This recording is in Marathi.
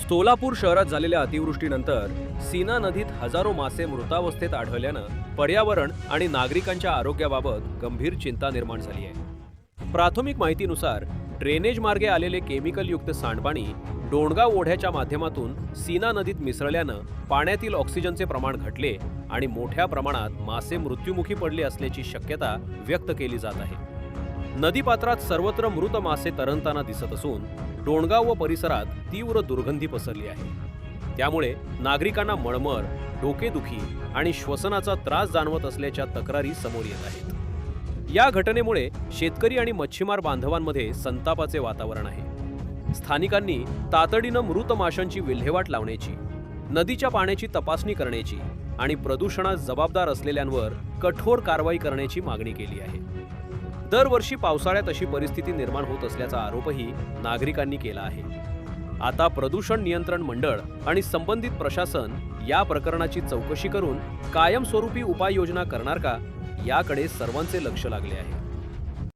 सोलापूर शहरात झालेल्या अतिवृष्टीनंतर सीना नदीत हजारो मासे मृतावस्थेत आढळल्यानं पर्यावरण आणि नागरिकांच्या आरोग्याबाबत गंभीर चिंता निर्माण झाली आहे। प्राथमिक माहितीनुसार ड्रेनेज मार्गे आलेले केमिकलयुक्त सांडपाणी डोणगाव ओढ्याच्या माध्यमातून सीना नदीत मिसळल्यानं पाण्यातील ऑक्सिजनचे प्रमाण घटले आणि मोठ्या प्रमाणात मासे मृत्युमुखी पडले असल्याची शक्यता व्यक्त केली जात आहे। नदीपात्रात सर्वत्र मृत मासे तरंगताना दिसत असून डोणगाव व परिसरात तीव्र दुर्गंधी पसरली आहे। त्यामुळे नागरिकांना मळमळ, डोकेदुखी आणि श्वसनाचा त्रास जाणवत असल्याच्या तक्रारी समोर येत आहेत। या घटनेमुळे शेतकरी आणि मच्छीमार बांधवांमध्ये संतापाचे वातावरण आहे। स्थानिकांनी तातडीनं मृत माशांची विल्हेवाट लावण्याची, नदीच्या पाण्याची तपासणी करण्याची आणि प्रदूषणास जबाबदार असलेल्यांवर कठोर कारवाई करण्याची मागणी केली आहे। दरवर्षी पावसाळ्यात अशी परिस्थिती निर्माण होत असल्याचा आरोपही नागरिकांनी केला आहे। आता प्रदूषण नियंत्रण मंडळ आणि संबंधित प्रशासन या प्रकरणाची चौकशी करून कायमस्वरूपी उपाययोजना करणार का, याकडे सर्वांचे लक्ष लागले आहे।